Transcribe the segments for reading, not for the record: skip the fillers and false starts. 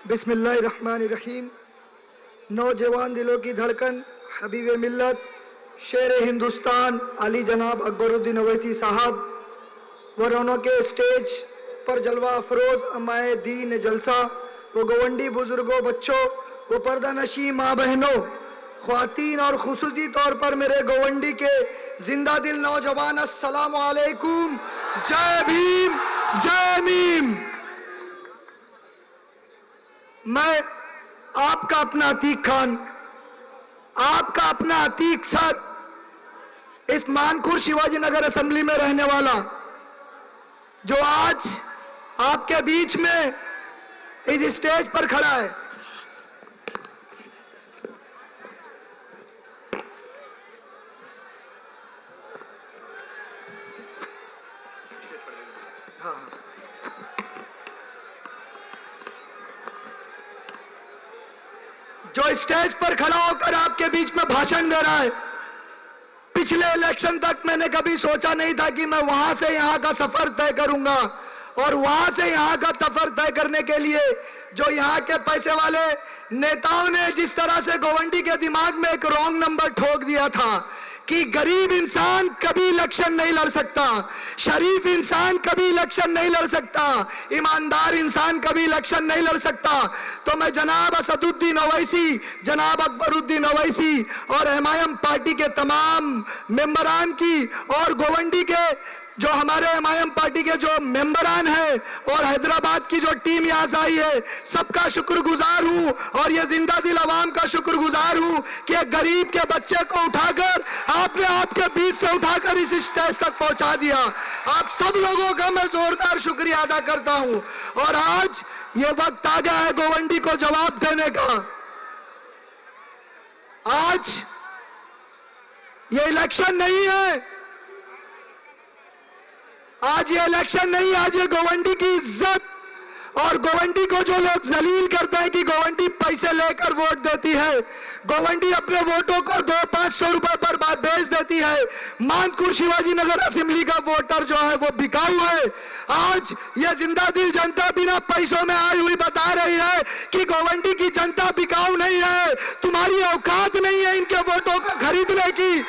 बिस्मिल्लाहिर्रहमानिर्रहीम। नौजवान दिलों की धड़कन, हबीब मिल्लत, शेर हिंदुस्तान अली जनाब अकबरुद्दीन अवैसी साहब व रौनक के स्टेज पर जलवा अफरोज अमाए दीन जलसा व गवंडी बुजुर्गों, बच्चों व पर्दा नशी माँ बहनों, ख्वातीन और खुसूसी तौर पर मेरे गवंडी के जिंदा दिल नौजवान, अस्सलाम वालेकुम, जय भीम, जय मीम। मैं आपका अपना अतीक खान, आपका अपना अतीक सर, इस मानखुर शिवाजी नगर असेंबली में रहने वाला, जो आज आपके बीच में इस स्टेज पर खड़ा है। हाँ, जो स्टेज पर खड़ा होकर आपके बीच में भाषण दे रहा है। पिछले इलेक्शन तक मैंने कभी सोचा नहीं था कि मैं वहां से यहां का सफर तय करूंगा, और वहां से यहां का सफर तय करने के लिए जो यहां के पैसे वाले नेताओं ने जिस तरह से गोवंडी के दिमाग में एक रॉन्ग नंबर ठोक दिया था कि गरीब इंसान कभी इलेक्शन नहीं लड़ सकता, शरीफ इंसान कभी इलेक्शन नहीं लड़ सकता, ईमानदार इंसान कभी इलेक्शन नहीं लड़ सकता, तो मैं जनाब असदुद्दीन अवैसी, जनाब अकबरुद्दीन अवैसी और एमआईएम पार्टी के तमाम मेंबरान की और गोवंडी के जो हमारे एमआईएम पार्टी के जो मेंबरान हैं और हैदराबाद की जो टीम यहाँ से आई है, सबका शुक्रगुजार हूँ। और ये जिंदा दिल अवाम का शुक्रगुजार हूँ कि एक गरीब के बच्चे को उठाकर आपने आपके बीच से उठाकर इस स्टेज तक पहुंचा दिया। आप सब लोगों का मैं जोरदार शुक्रिया अदा करता हूँ। और आज ये वक्त आ गया है गोवंडी को जवाब देने का। आज ये इलेक्शन नहीं है, आज ये इलेक्शन नहीं, आज ये गोवंडी की इज्जत, और गोवंडी को जो लोग जलील करते हैं कि गोवंडी पैसे लेकर वोट देती है, गोवंडी अपने वोटों को 200-500 रुपए पर बेच देती है। मानखुर शिवाजी नगर असेंबली का वोटर जो है वो बिकाऊ है। आज ये जिंदा दिल जनता बिना पैसों में आई हुई बता रही है कि गोवंडी की जनता बिकाऊ नहीं है, तुम्हारी औकात नहीं है इनके वोटों को खरीदने की।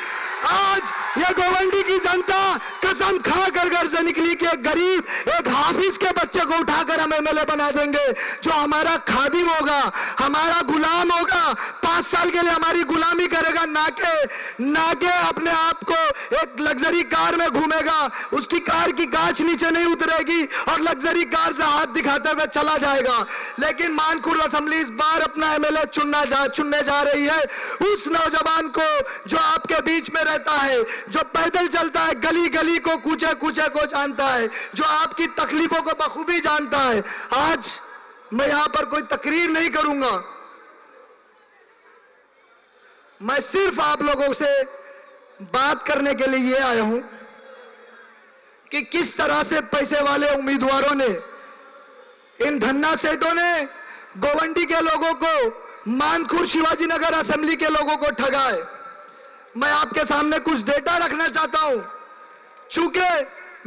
आज ये गोवंडी की जनता कसम खाकर घर से निकली कि एक गरीब, एक हाफिज के बच्चे को उठाकर हम एमएलए बना देंगे, जो हमारा खादिम होगा, हमारा गुलाम होगा, 5 साल के लिए हमारी गुलामी करेगा, ना के अपने आप को एक लग्जरी कार में घूमेगा, उसकी कार की कांच नीचे नहीं उतरेगी और लग्जरी कार से हाथ दिखाते हुए चला जाएगा। लेकिन मानखुर असेंबली इस बार अपना एमएलए चुनने जा रही है उस नौजवान को जो आपके बीच में रहता है, जो पैदल चलता है, गली गली को, कूचे कूचे को जानता है, जो आपकी तकलीफों को बखूबी जानता है। आज मैं यहां पर कोई तकरीर नहीं करूंगा, मैं सिर्फ आप लोगों से बात करने के लिए आया हूं कि किस तरह से पैसे वाले उम्मीदवारों ने, इन धन्ना सेठों ने गोवंडी के लोगों को, मानखुर शिवाजी नगर असेंबली के लोगों को ठगा है। मैं आपके सामने कुछ डेटा रखना चाहता हूं। चूंकि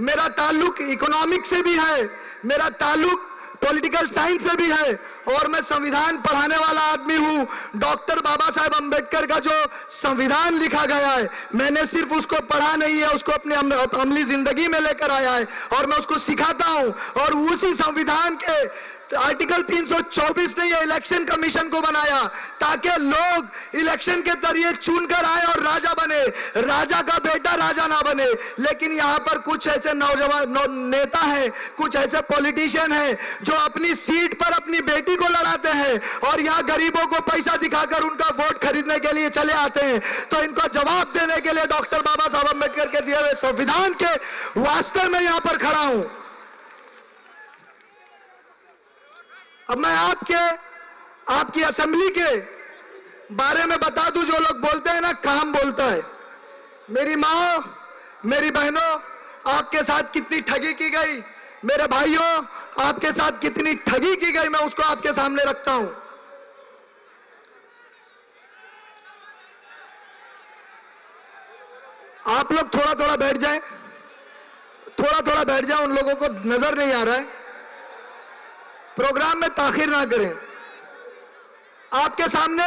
मेरा ताल्लुक इकोनॉमिक से भी है, मेरा ताल्लुक पॉलिटिकल साइंस से भी है, और मैं संविधान पढ़ाने वाला आदमी हूं। डॉक्टर बाबा साहेब अंबेडकर का जो संविधान लिखा गया है, मैंने सिर्फ उसको पढ़ा नहीं है, उसको अपने अमली जिंदगी में लेकर आया है और मैं उसको सिखाता हूं। और उसी संविधान के आर्टिकल 324 ने ये इलेक्शन कमीशन को बनाया ताकि लोग इलेक्शन के जरिए चुनकर आए और राजा बने, राजा का बेटा राजा ना बने। लेकिन यहाँ पर कुछ ऐसे नौजवान नेता हैं, कुछ ऐसे पॉलिटिशियन हैं जो अपनी सीट पर अपनी बेटी को लड़ाते हैं और यहाँ गरीबों को पैसा दिखाकर उनका वोट खरीदने के लिए चले आते हैं। तो इनको जवाब देने के लिए डॉक्टर बाबा साहब अम्बेडकर के दिए हुए संविधान के वास्ते में यहाँ पर खड़ा हूं। अब मैं आपकी असेंबली के बारे में बता दूं। जो लोग बोलते हैं ना काम बोलता है, मेरी माँ, मेरी बहनों, आपके साथ कितनी ठगी की गई, मेरे भाइयों आपके साथ कितनी ठगी की गई, मैं उसको आपके सामने रखता हूं। आप लोग थोड़ा थोड़ा बैठ जाएं, थोड़ा थोड़ा बैठ जाएं, उन लोगों को नजर नहीं आ रहा है। प्रोग्राम में ताखिर ना करें। आपके सामने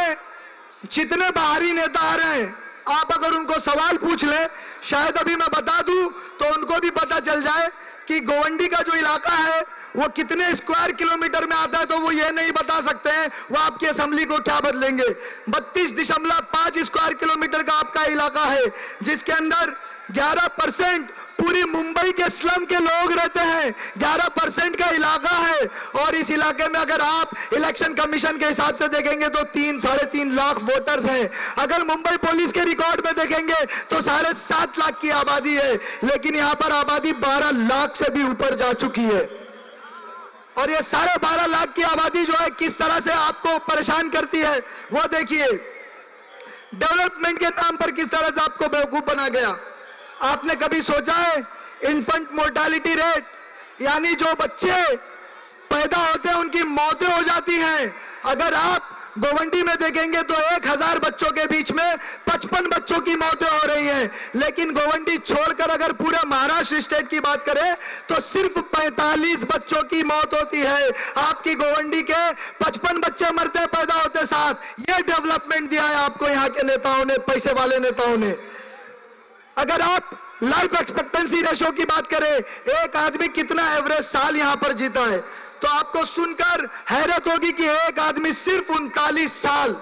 जितने बाहरी नेता आ रहे हैं, आप अगर उनको सवाल पूछ लें, शायद अभी मैं बता दूं तो उनको भी पता चल जाए कि गोवंडी का जो इलाका है वो कितने स्क्वायर किलोमीटर में आता है, तो वो ये नहीं बता सकते हैं वो आपकी असेंबली को क्या बदलेंगे। 32.5 स्क्वायर किलोमीटर का आपका इलाका है, जिसके अंदर 11% पूरी मुंबई के स्लम के लोग रहते हैं। 11% का इलाका है, और इस इलाके में अगर आप इलेक्शन कमीशन के हिसाब से देखेंगे तो 3-3.5 लाख वोटर्स हैं। अगर मुंबई पुलिस के रिकॉर्ड में देखेंगे तो 7.5 लाख की आबादी है, लेकिन यहाँ पर आबादी 12 लाख से भी ऊपर जा चुकी है। और ये 12.5 लाख की आबादी जो है किस तरह से आपको परेशान करती है वो देखिए। डेवलपमेंट के नाम पर किस तरह से आपको बेवकूफ बना गया। आपने कभी सोचा है इन्फेंट मोर्टालिटी रेट, यानी जो बच्चे पैदा होते हैं उनकी मौतें हो जाती हैं, अगर आप गोवंडी में देखेंगे तो 1000 बच्चों के बीच में 55 बच्चों की मौतें हो रही हैं। लेकिन गोवंडी छोड़कर अगर पूरे महाराष्ट्र स्टेट की बात करें तो सिर्फ 45 बच्चों की मौत होती है। आपकी गोवंडी के 55 बच्चे मरते पैदा होते साथ। ये डेवलपमेंट दिया है आपको यहाँ के नेताओं ने, पैसे वाले नेताओं ने। अगर आप लाइफ एक्सपेक्टेंसी रेशो की बात करें, एक आदमी कितना एवरेज साल यहां पर जीता है, तो आपको सुनकर हैरत होगी कि एक आदमी सिर्फ 39 साल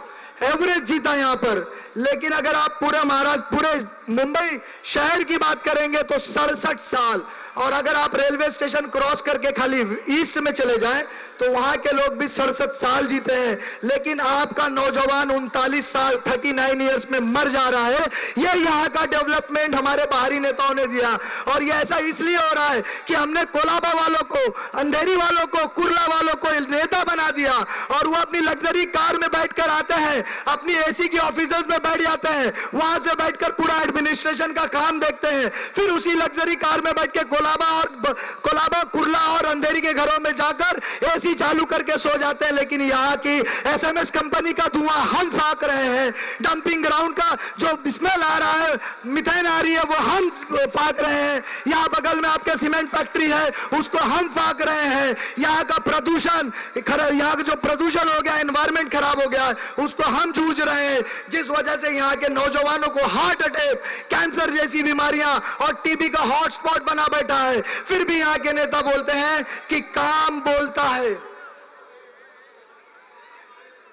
एवरेज जीता यहां पर। लेकिन अगर आप पूरे महाराष्ट्र, पूरे मुंबई शहर की बात करेंगे तो 67 साल। और अगर आप रेलवे स्टेशन क्रॉस करके खाली ईस्ट में चले जाएं तो वहां के लोग भी 67 साल जीते हैं। लेकिन आपका नौजवान 39 साल 39 इयर्स में मर जा रहा है। ये यहाँ का डेवलपमेंट हमारे बाहरी नेताओं ने दिया। और ये ऐसा इसलिए हो रहा है कि हमने कोलाबा वालों को, अंधेरी वालों को, कुर्ला वालों को नेता बना दिया, और वो अपनी लग्जरी कार में बैठकर आते हैं, अपनी एसी की ऑफिसेज में बैठ जाते हैं, वहां से बैठकर पूरा एडमिनिस्ट्रेशन का काम देखते हैं। फिर उसी लग्जरी कार में बैठ के कोलाबा, कुर्ला और अंधेरी के घरों में जाकर एसी चालू करके सो जाते हैं। लेकिन यहाँ की एसएमएस कंपनी का धुआं हम फाक रहे हैं। डंपिंग ग्राउंड का जो स्मेल आ रहा है, मिथेन आ रही है, वो हम फाक रहे हैं। यहाँ बगल में आपके सीमेंट फैक्ट्री है, उसको हम फाक रहे हैं। यहाँ का प्रदूषण, यहाँ का जो प्रदूषण हो गया, एनवायरमेंट खराब हो गया है, उसको हम जूझ रहे हैं, जिस वजह से यहाँ के नौजवानों को हार्ट अटैक, कैंसर जैसी बीमारियां और टीबी का हॉटस्पॉट बना बैठा है। फिर भी यहाँ के नेता बोलते हैं कि काम बोलता है।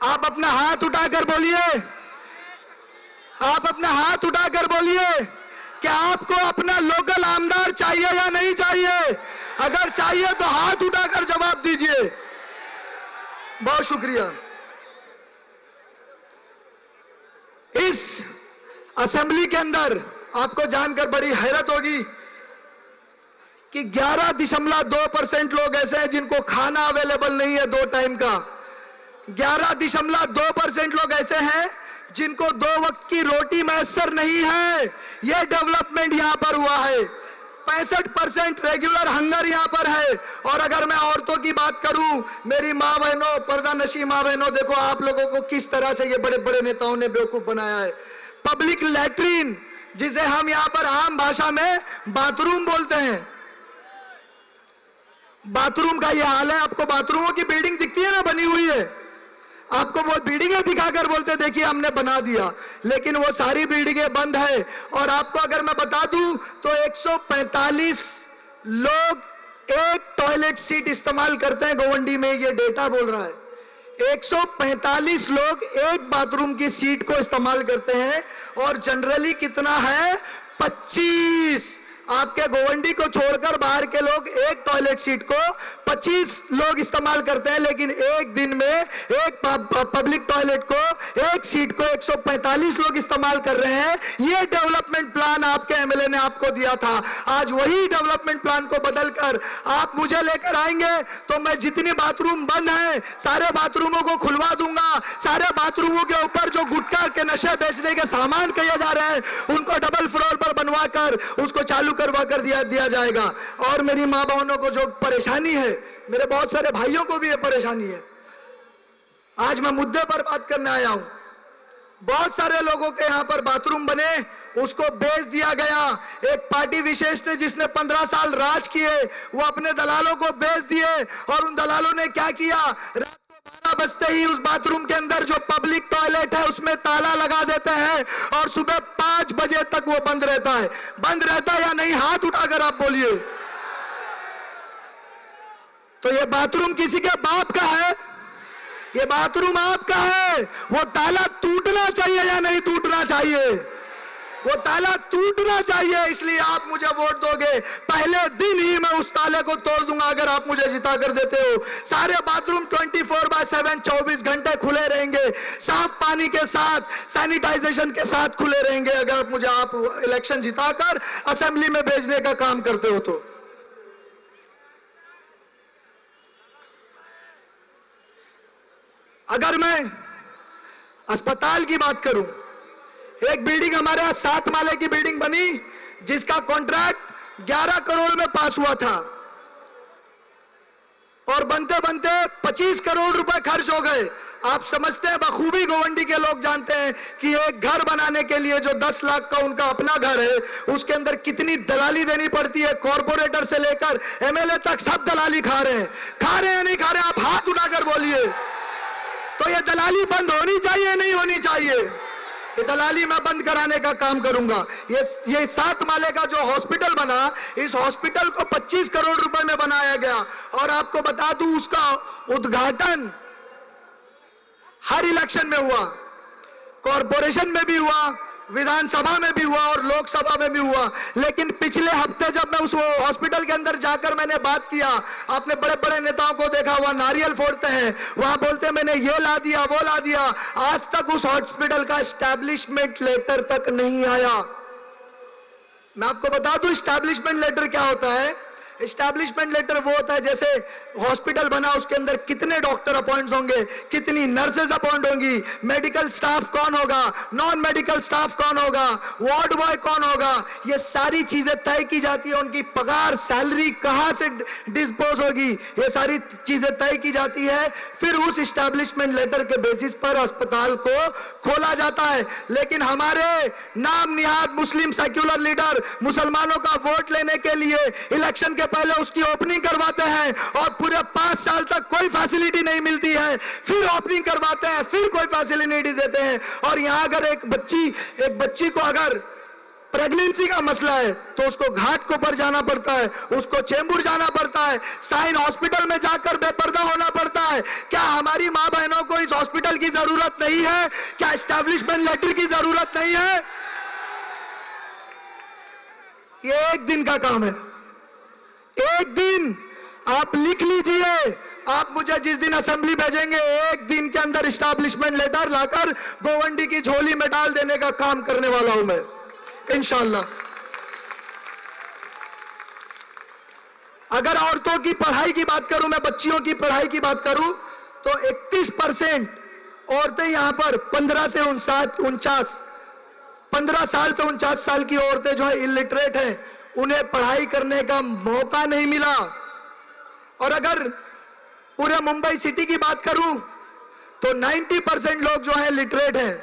आप अपना हाथ उठाकर बोलिए, आप अपना हाथ उठाकर बोलिए कि आपको अपना लोकल आमदार चाहिए या नहीं चाहिए। अगर चाहिए तो हाथ उठाकर जवाब दीजिए। बहुत शुक्रिया। इस असेंबली के अंदर आपको जानकर बड़ी हैरत होगी कि 11.2% लोग ऐसे हैं जिनको खाना अवेलेबल नहीं है 2 टाइम का। 11.2% लोग ऐसे हैं जिनको 2 वक्त की रोटी मैसर नहीं है। यह डेवलपमेंट यहां पर हुआ है। 65% रेगुलर हंगर यहां पर है। और अगर मैं औरतों की बात करूं, मेरी माँ बहनों, पर्दा नशी माँ बहनों, देखो आप लोगों को किस तरह से ये बड़े बड़े नेताओं ने बेवकूफ बनाया है। पब्लिक लैट्रीन, जिसे हम यहां पर आम भाषा में बाथरूम बोलते हैं, बाथरूम का ये हाल है। आपको बाथरूमों की बिल्डिंग दिखती है ना, बनी हुई है, आपको वो बिल्डिंगें दिखाकर बोलते देखिए हमने बना दिया, लेकिन वो सारी बिल्डिंगें बंद है। और आपको अगर मैं बता दूं तो 145 लोग एक टॉयलेट सीट इस्तेमाल करते हैं गोवंडी में, ये डेटा बोल रहा है। 145 लोग एक बाथरूम की सीट को इस्तेमाल करते हैं। और जनरली कितना है? 25। आपके गोवंडी को छोड़कर बाहर के लोग एक टॉयलेट सीट को 25 लोग इस्तेमाल करते हैं। लेकिन एक दिन में एक पब्लिक टॉयलेट को, एक सीट को 145 लोग इस्तेमाल कर रहे हैं। यह डेवलपमेंट प्लान आपके एमएलए ने आपको दिया था। आज वही डेवलपमेंट प्लान को बदलकर आप मुझे लेकर आएंगे तो मैं जितने बाथरूम बंद हैं सारे बाथरूमों को खुलवा दूंगा। सारे बाथरूमों के ऊपर जो गुटखा के नशे बेचने के सामान कहे जा रहे हैं उनको डबल फ्लोर पर बनवा कर उसको चालू करवा कर दिया जाएगा। और मेरी मां बहनों को जो परेशानी है, मेरे बहुत सारे भाइयों को भी ये परेशानी है। आज मैं मुद्दे पर बात करने आया हूं। बहुत सारे लोगों के यहां पर बाथरूम बने, उसको बेच दिया गया। एक पार्टी विशेष ने जिसने 15 साल राज किए, वो अपने दलालों को बेच दिए। और उन दलालों ने क्या किया? रात को 12 बजते ही उस बाथरूम के अंदर जो पब्लिक टॉयलेट है उसमें ताला लगा देते हैं और सुबह 5 बजे तक वो बंद रहता है। बंद रहता है या नहीं, हाथ उठाकर आप बोलिए। तो ये बाथरूम किसी के बाप का है? ये बाथरूम आपका है। वो ताला टूटना चाहिए या नहीं टूटना चाहिए? वो ताला टूटना चाहिए। इसलिए आप मुझे वोट दोगे, पहले दिन ही मैं उस ताले को तोड़ दूंगा अगर आप मुझे जिता कर देते हो। सारे बाथरूम 24/7 24 घंटे खुले रहेंगे, साफ पानी के साथ, सैनिटाइजेशन के साथ खुले रहेंगे अगर मुझे आप इलेक्शन जिताकर असेंबली में भेजने का काम करते हो तो। अगर मैं अस्पताल की बात करूं, एक बिल्डिंग हमारे यहां 7 माले की बिल्डिंग बनी जिसका कॉन्ट्रैक्ट 11 करोड़ में पास हुआ था और बनते बनते 25 करोड़ रुपए खर्च हो गए। आप समझते हैं बखूबी, गोवंडी के लोग जानते हैं कि एक घर बनाने के लिए जो 10 लाख का उनका अपना घर है उसके अंदर कितनी दलाली देनी पड़ती है। कॉर्पोरेटर से लेकर एमएलए तक सब दलाली खा रहे हैं या नहीं खा रहे? आप हाथ उठाकर बोलिए। तो ये दलाली बंद होनी चाहिए नहीं होनी चाहिए? ये दलाली मैं बंद कराने का काम करूंगा। ये 7 माले का जो हॉस्पिटल बना, इस हॉस्पिटल को 25 करोड़ रुपए में बनाया गया और आपको बता दूं उसका उद्घाटन हर इलेक्शन में हुआ, कॉर्पोरेशन में भी हुआ, विधानसभा में भी हुआ और लोकसभा में भी हुआ। लेकिन पिछले हफ्ते जब मैं उस हॉस्पिटल के अंदर जाकर मैंने बात किया, आपने बड़े बड़े नेताओं को देखा वहां नारियल फोड़ते हैं, वहां बोलते हैं मैंने ये ला दिया वो ला दिया। आज तक उस हॉस्पिटल का एस्टैब्लिशमेंट लेटर तक नहीं आया। मैं आपको बता दूं एस्टैब्लिशमेंट लेटर क्या होता है। एस्टैब्लिशमेंट लेटर वो होता है जैसे हॉस्पिटल बना, उसके अंदर कितने डॉक्टर अपॉइंट होंगे, कितनी नर्सेज अपॉइंट होंगी, मेडिकल स्टाफ कौन होगा, नॉन मेडिकल स्टाफ कौन होगा, वार्ड बॉय कौन होगा, ये सारी चीजें तय की जाती है। उनकी पगार सैलरी कहां से डिस्पोज होगी, ये सारी चीजें तय की जाती है। फिर उस एस्टैब्लिशमेंट लेटर के बेसिस पर अस्पताल को खोला जाता है। लेकिन हमारे नाम निहाद मुस्लिम सेक्युलर लीडर मुसलमानों का वोट लेने के लिए इलेक्शन पहले उसकी ओपनिंग करवाते हैं और पूरे 5 साल तक कोई फैसिलिटी नहीं मिलती है, फिर ओपनिंग करवाते हैं, फिर कोई फैसिलिटी नहीं देते हैं। और यहां अगर एक बच्ची को अगर प्रेगनेंसी का मसला है तो उसको घाट को पर जाना पड़ता है, उसको चेंबूर जाना पड़ता है, साइन हॉस्पिटल में जाकर बेपर्दा होना पड़ता है। क्या हमारी मां बहनों को इस हॉस्पिटल की जरूरत नहीं है? क्या एस्टैब्लिशमेंट लेटर की जरूरत नहीं है? ये एक दिन का काम है। एक दिन आप लिख लीजिए, आप मुझे जिस दिन असेंबली भेजेंगे एक दिन के अंदर एस्टैब्लिशमेंट लेटर लाकर गोवंडी की झोली में डाल देने का काम करने वाला हूं मैं इंशाअल्लाह। अगर औरतों की पढ़ाई की बात करूं, मैं बच्चियों की पढ़ाई की बात करूं तो 31% औरतें यहां पर 15 से 49 15 साल से 49 साल की औरतें जो है इलिटरेट हैं, उन्हें पढ़ाई करने का मौका नहीं मिला। और अगर पूरे मुंबई सिटी की बात करूं तो 90% लोग जो है लिटरेट हैं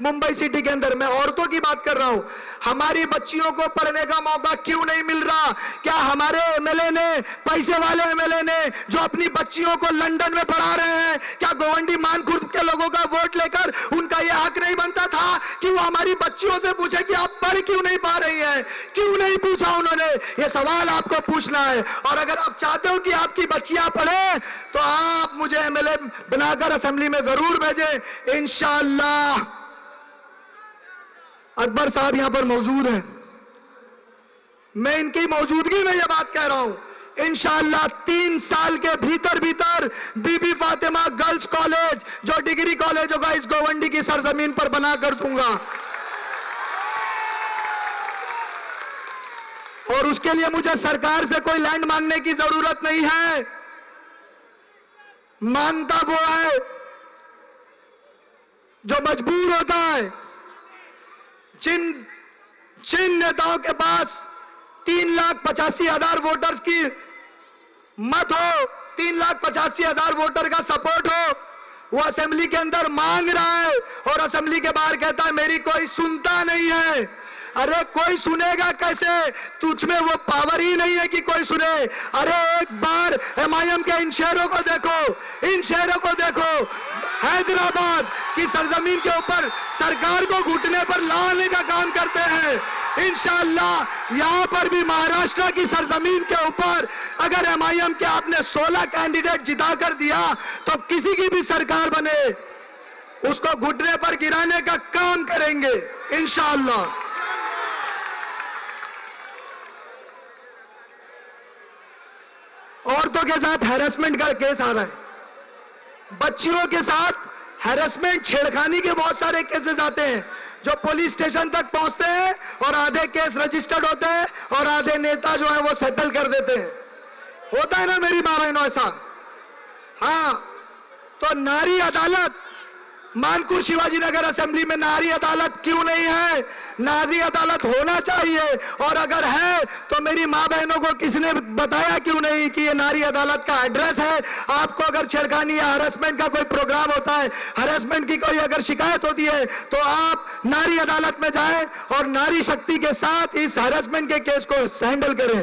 मुंबई सिटी के अंदर। मैं औरतों की बात कर रहा हूं। हमारी बच्चियों को पढ़ने का मौका क्यों नहीं मिल रहा? क्या हमारे एमएलए ने, पैसे वाले एमएलए ने जो अपनी बच्चियों को लंदन में पढ़ा रहे हैं, क्या गोवंडी मानखुर्द के लोगों का वोट लेकर उनका यह हक नहीं बनता था कि वो हमारी बच्चियों से पूछे कि आप पढ़ क्यों नहीं पा रही हैं? क्यों नहीं पूछा उन्होंने? ये सवाल आपको पूछना है। और अगर आप चाहते हो कि आपकी बच्चियां पढ़े तो आप मुझे एमएलए बनाकर असेंबली में जरूर भेजें इंशाअल्लाह। अकबर साहब यहां पर मौजूद हैं, मैं इनकी मौजूदगी में यह बात कह रहा हूं इंशाअल्लाह 3 साल के भीतर बीबी फातिमा गर्ल्स कॉलेज जो डिग्री कॉलेज होगा इस गोवंडी की सरजमीन पर बना कर दूंगा। और उसके लिए मुझे सरकार से कोई लैंड मांगने की जरूरत नहीं है। मांगता वो है जो मजबूर होता है। जिन नेताओं के पास 3,85,000 वोटर्स की मत हो, 3,85,000 वोटर का सपोर्ट हो, वो असेंबली के अंदर मांग रहा है और असेंबली के बाहर कहता है मेरी कोई सुनता नहीं है। अरे कोई सुनेगा कैसे? तुझमें वो पावर ही नहीं है कि कोई सुने। अरे एक बार एमआईएम के इन शेरों को देखो, इन शेरों को देखो, हैदराबाद की सरजमीन के ऊपर सरकार को घुटने पर लाने का काम करते हैं। इंशाअल्लाह यहां पर भी महाराष्ट्र की सरजमीन के ऊपर अगर एमआईएम के आपने 16 कैंडिडेट जिता कर दिया तो किसी की भी सरकार बने उसको घुटने पर गिराने का काम करेंगे इंशाअल्लाह। औरतों के साथ हैरेसमेंट का केस आ रहा है, बच्चियों के साथ हैरेसमेंट छेड़खानी के बहुत सारे केसेस आते हैं जो पुलिस स्टेशन तक पहुंचते हैं और आधे केस रजिस्टर्ड होते हैं और आधे नेता जो है वो सेटल कर देते हैं। होता है ना मेरी मां बहनों ऐसा। हाँ, तो नारी अदालत मानकुर शिवाजी नगर असेंबली में नारी अदालत क्यों नहीं है? नारी अदालत होना चाहिए, और अगर है तो मेरी मां बहनों को किसने बताया क्यों नहीं कि ये नारी अदालत का एड्रेस है? आपको अगर छेड़खानी या हरासमेंट का कोई प्रोग्राम होता है, हरासमेंट की कोई अगर शिकायत होती है तो आप नारी अदालत में जाएं और नारी शक्ति के साथ इस हरासमेंट के केस को हैंडल करें।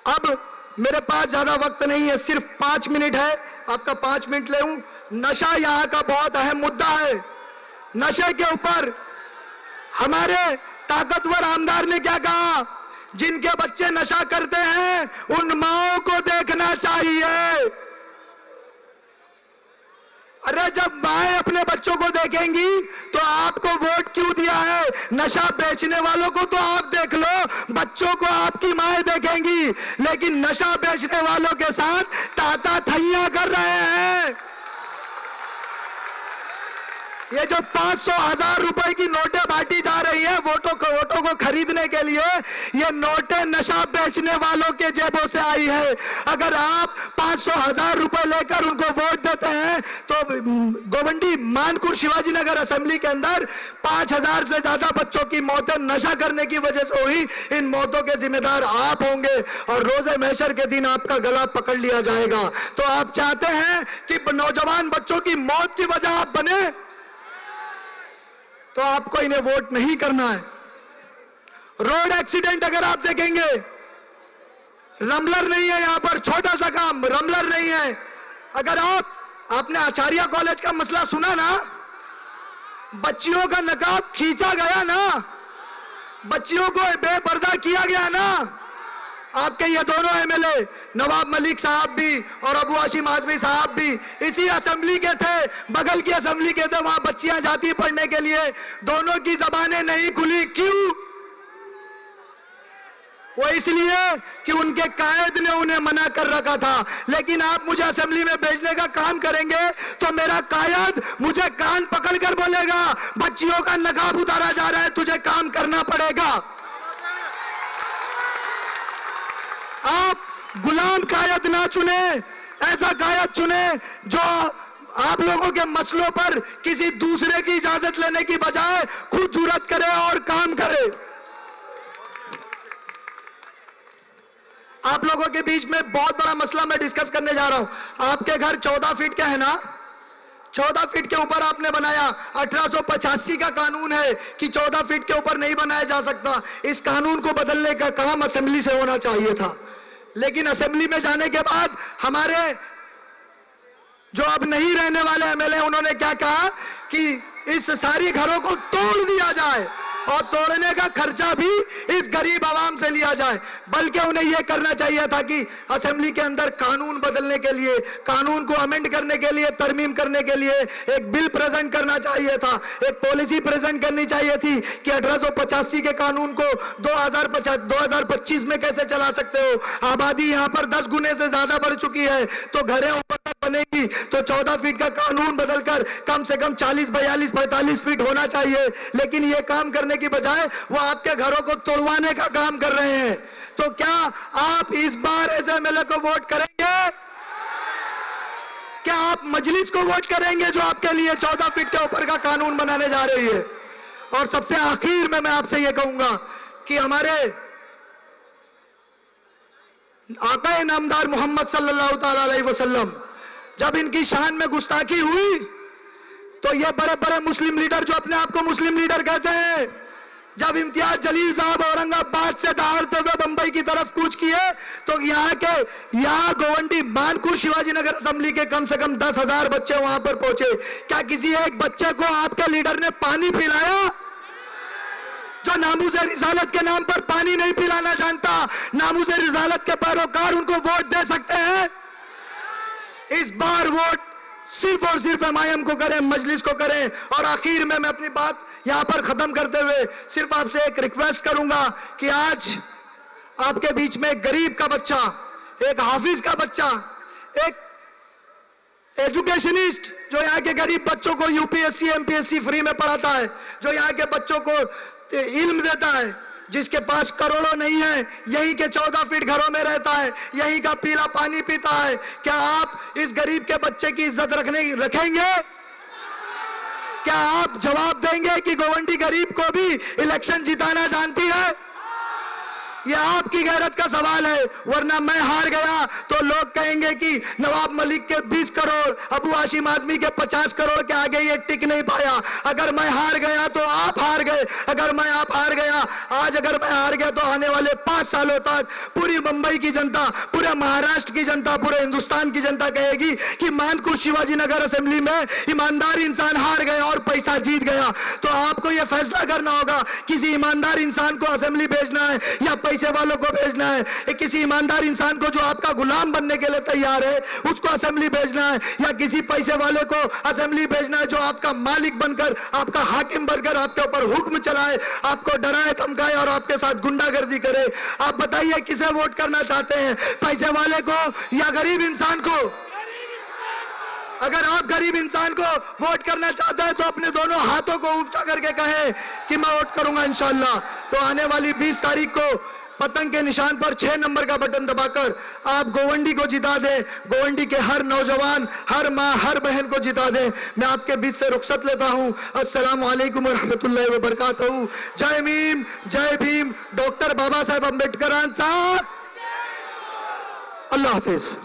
अब मेरे पास ज्यादा वक्त नहीं है, सिर्फ 5 मिनट है, आपका 5 मिनट ले लूं। नशा यहाँ का बहुत अहम मुद्दा है। नशे के ऊपर हमारे ताकतवर आमदार ने क्या कहा? जिनके बच्चे नशा करते हैं उन माओं को देखना चाहिए। अरे जब माएं अपने बच्चों को देखेंगी तो आपको वोट क्यों दिया है? नशा बेचने वालों को तो आप देख लो, बच्चों को आपकी माएं देखेंगी, लेकिन नशा बेचने वालों के साथ ताता थैया कर रहे हैं। ये जो 500,000 रुपए की नोटें बांटी जा रही है वोटों को खरीदने के लिए, ये नोटें नशा बेचने वालों के जेबों से आई है। अगर आप 500,000 रुपए लेकर उनको वोट देते हैं तो गोवंडी मानकुर शिवाजी नगर असेंबली के अंदर 5,000 से ज्यादा बच्चों की मौतें नशा करने की वजह से हुई। इन मौतों के जिम्मेदार आप होंगे और रोजे महशर के दिन आपका गला पकड़ लिया जाएगा। तो आप चाहते हैं कि नौजवान बच्चों की मौत की वजह आप बने, तो आपको इन्हें वोट नहीं करना है। रोड एक्सीडेंट अगर आप देखेंगे, रमलर नहीं है यहां पर, छोटा सा काम रमलर नहीं है। अगर आपने आचार्य कॉलेज का मसला सुना ना, बच्चियों का नकाब खींचा गया ना, बच्चियों को बेपर्दा किया गया ना। आपके ये दोनों एमएलए नवाब मलिक साहब भी और अबू हाशिम आजमी साहब भी इसी असेंबली के थे, बगल की असेंबली के थे, वहां बच्चियां जाती पढ़ने के लिए, दोनों की जबानें नहीं खुली। क्यों? वो इसलिए कि उनके कायद ने उन्हें मना कर रखा था। लेकिन आप मुझे असेंबली में भेजने का काम करेंगे तो मेरा कायद मुझे कान पकड़कर बोलेगा, बच्चियों का नकाब उतारा जा रहा है, तुझे काम करना पड़ेगा। आप गुलाम कायद ना चुने, ऐसा कायद चुने जो आप लोगों के मसलों पर किसी दूसरे की इजाजत लेने की बजाय खुद जुर्रत करे और काम करे। आप लोगों के बीच में बहुत बड़ा मसला मैं डिस्कस करने जा रहा हूं। आपके घर 14 फीट के है ना? 14 फीट के ऊपर आपने बनाया। 1885 का कानून है कि 14 फीट के ऊपर नहीं बनाया जा सकता। इस कानून को बदलने का काम असेंबली से होना चाहिए था, लेकिन असेंबली में जाने के बाद हमारे जो अब नहीं रहने वाले एमएलए, उन्होंने क्या कहा कि इस सारी घरों को तोड़ दिया जाए और तोड़ने का खर्चा भी इस गरीब आवाम से लिया जाए। बल्कि उन्हें यह करना चाहिए था कि असेंबली के अंदर कानून बदलने के लिए, कानून को अमेंड करने के लिए, तरमीम करने के लिए एक बिल प्रेजेंट करना चाहिए था, एक पॉलिसी प्रेजेंट करनी चाहिए थी कि 1885 के कानून को 2025 में कैसे चला सकते हो। आबादी यहाँ पर 10 गुने से ज्यादा बढ़ चुकी है, तो घरें ऊपर तक बनेगी तो 14 फीट का कानून बदलकर कम से कम 40, 42, 45 फीट होना चाहिए। लेकिन ये काम करने की बजाय वो आपके घरों को तोड़वाने का काम कर रहे हैं। तो क्या आप इस बार ऐसे एमएलए को वोट करेंगे? क्या आप मजलिस को वोट करेंगे जो आपके लिए 14 फीट के ऊपर का कानून बनाने जा रही है? और सबसे आखिर में मैं आपसे यह कहूंगा कि हमारे आका नामदार मोहम्मद सल्लल्लाहु ताला अलैहि वसल्लम, जब इनकी शान में गुस्ताखी हुई तो ये बड़े बड़े मुस्लिम लीडर जो अपने आप को मुस्लिम लीडर कहते हैं, जब इम्तियाज जलील साहब औरंगाबाद से दहाड़ते हुए बंबई की तरफ कूच किए लोग यहाँ गोवंडी मानकुर शिवाजी नगर असेंबली के कम से कम 10,000 बच्चे वहां पर पहुंचे। क्या किसी एक बच्चे को आपके लीडर ने पानी पिलाया? जो नामूज़े रिसालत के नाम पर पानी नहीं पिलाना जानता, नामूज़े रिसालत के पैरोकार उनको वोट दे सकते हैं? इस बार वोट सिर्फ और सिर्फ एमआईएम को करें, मजलिस को करें। और आखिर में मैं अपनी बात यहां पर खत्म करते हुए सिर्फ आपसे एक रिक्वेस्ट करूंगा कि आज आपके बीच में एक गरीब का बच्चा, एक हाफिज का बच्चा, एक एजुकेशनिस्ट जो यहाँ के गरीब बच्चों को यूपीएससी एमपीएससी फ्री में पढ़ाता है, जो यहाँ के बच्चों को इल्म देता है, जिसके पास करोड़ों नहीं है, यहीं के 14 फीट घरों में रहता है, यहीं का पीला पानी पीता है, क्या आप इस गरीब के बच्चे की इज्जत रखेंगे? क्या आप जवाब देंगे कि गोवंडी गरीब को भी इलेक्शन जिताना जानती है? ये आपकी गैरत का सवाल है, वरना मैं हार गया तो लोग कहेंगे कि नवाब मलिक के 20 करोड़, अबू हाशिम आजमी के 50 करोड़ के आगे ये टिक नहीं पाया। अगर मैं हार गया तो आप हार गए, अगर मैं आप हार गया, आज अगर मैं हार गया तो आने वाले 5 सालों तक पूरी मुंबई की जनता, पूरे महाराष्ट्र की जनता, पूरे हिंदुस्तान की जनता कहेगी कि मानकुर शिवाजी नगर असेंबली में ईमानदार इंसान हार गया और पैसा जीत गया। तो आपको यह फैसला करना होगा, किसी ईमानदार इंसान को असेंबली भेजना है या पैसे वालों को भेजना है। किसी ईमानदार इंसान को जो आपका गुलाम बनने के लिए तैयार है उसको असेंबली भेजना है, या किसी पैसे वाले को असेंबली भेजना है जो आपका मालिक बनकर, आपका हाकिम बनकर आपके ऊपर हुक्म चलाए, आपको डराए धमकाए और आपके साथ गुंडागर्दी करे। आप बताइए किसे वोट करना चाहते हैं, पैसे वाले को या गरीब इंसान को? अगर आप गरीब इंसान को वोट करना चाहते हैं तो अपने दोनों हाथों को ऊंचा करके कहें कि मैं वोट करूंगा इंशाल्लाह। तो आने वाली 20 तारीख को पतंग के निशान पर 6 नंबर का बटन दबाकर आप गोवंडी को जिता दें, गोवंडी के हर नौजवान, हर माँ, हर बहन को जिता दें। मैं आपके बीच से रुखसत लेता हूं। अस्सलाम वालेकुम व रहमतुल्लाहि व बरकातहू। जय भीम, जय भीम। डॉक्टर बाबा साहेब अम्बेडकर साहब। अल्लाह हाफिज।